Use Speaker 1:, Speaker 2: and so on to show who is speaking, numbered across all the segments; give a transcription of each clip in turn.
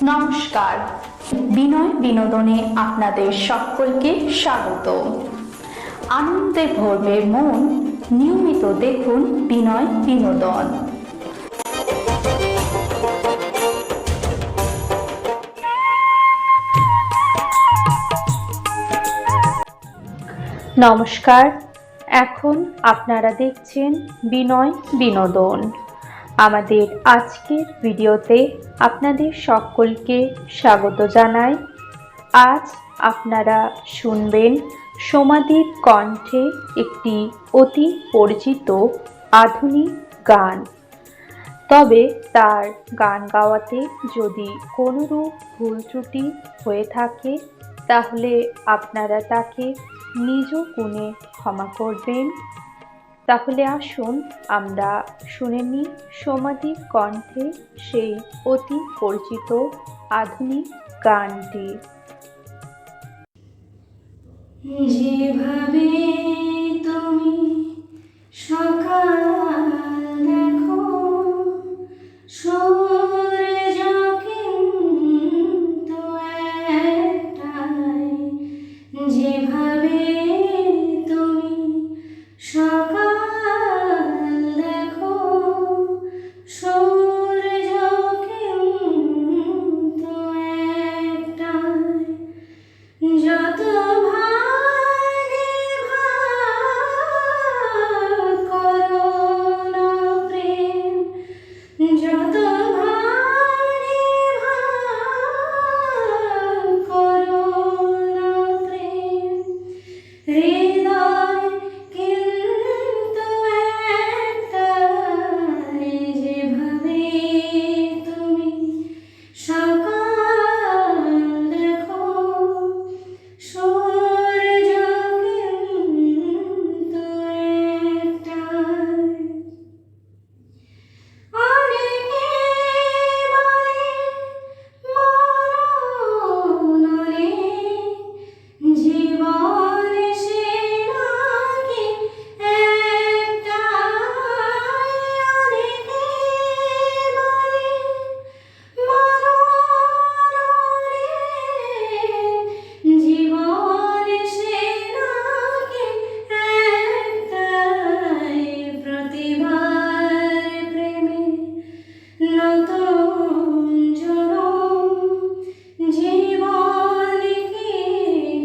Speaker 1: নমস্কার, বিনয় বিনোদনে আপনাদের সকলকে স্বাগত। আনন্দে ভরবে মন, নিয়মিত দেখুন বিনয় বিনোদন। নমস্কার, এখন আপনারা দেখছেন বিনয় বিনোদন। আমাদের আজকের ভিডিওতে আপনাদের সকলকে স্বাগত জানাই। আজ আপনারা শুনবেন সোমাদির কণ্ঠে একটি অতি পরিচিত আধুনিক গান। তবে তার গান গাওয়াতে যদি কোনোরূপ ভুল ত্রুটি হয়ে থাকে তাহলে আপনারা তাকে নিজ গুণে ক্ষমা করবেন। তাহলে আসুন আমরা শুনে নিই সোমাদির কণ্ঠে সেই অতি পরিচিত আধুনিক গানটি।
Speaker 2: যেভাবে তুমি সকাল দেখো, সূর্য কিন্তু একটাই। যেভাবে তুমি সকাল দেখো, সূর্য কিন্তু একটাই। যত ভাগে ভাগ করো না প্রেম, যত ভাগে ভাগ করো না প্রেম, হৃদয় কিন্তু একটাই। যেভাবে তুমি সকাল দেখো, সূর্য কিন্তু একটাই। অনেকে বলে মরণ নেই, জীবন সে নাকি একটাই। অনেকে বলে মরণ নেই, জীবন সে নাকি একটাই। প্রতিবার প্রেমে নতুন জনম, জীবন কি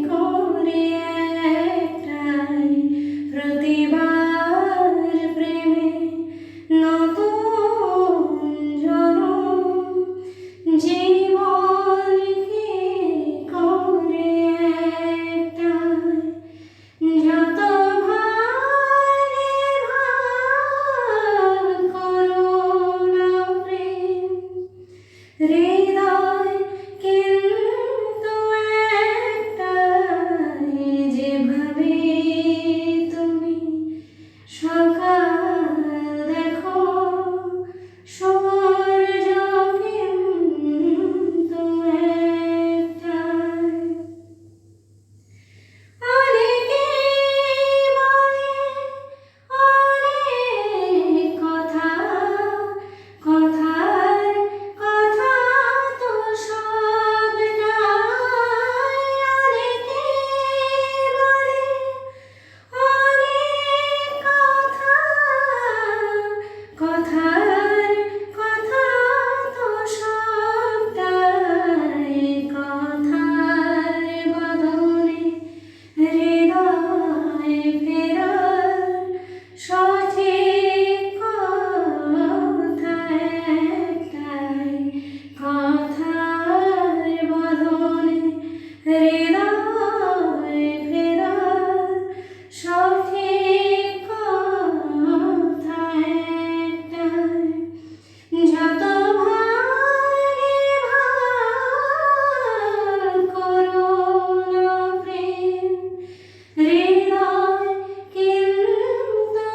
Speaker 2: করে একটাই। প্রতিবার প্রেমে নতুন জনম, জীবন কি করে একটাই। যত ভাগে ভাগ করো না প্রেম, হৃদয় কিন্তু একটাই। যেভাবে তুমি সকাল দেখো, সূর্য কিন্তু একটাই। অনেকে বলে অনেক কথা, কথার কথা তো সবটাই। অনেকে বলে অনেক কথা, কথার কথা তো সবটাই। কথার বদলে হৃদয় ফেরার সঠিক কথা একটাই। কথার বদলে হৃদয় ফেরার সঠিক কথা একটাই। যত ভাগে ভাগ করো না প্রেম, হৃদয় কিন্তু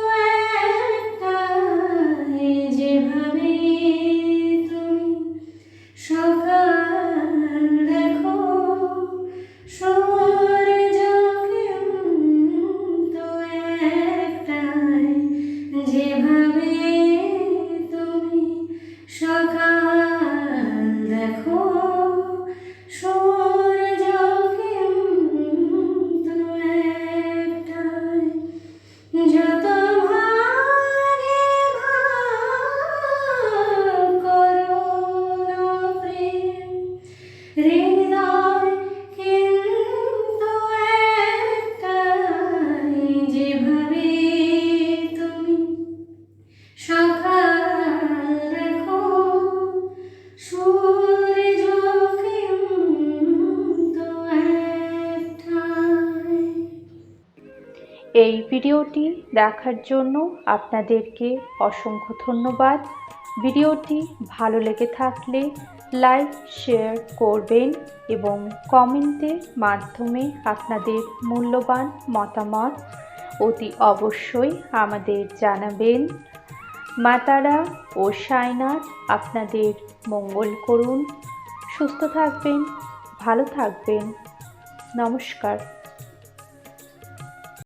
Speaker 2: একটাই। যেভাবে তুমি সকাল দেখো, সূর্য কিন্তু একটাই। যেভাবে তুমি সকাল দেখো।
Speaker 1: এই ভিডিওটি দেখার জন্য আপনাদেরকে অসংখ্য ধন্যবাদ। ভিডিওটি ভালো লেগে থাকলে লাইক শেয়ার করবেন এবং কমেন্টের মাধ্যমে আপনাদের মূল্যবান মতামত অতি অবশ্যই আমাদের জানাবেন। মা তারা ও সাইনাথ আপনাদের মঙ্গল করুন। সুস্থ থাকবেন, ভালো থাকবেন। নমস্কার।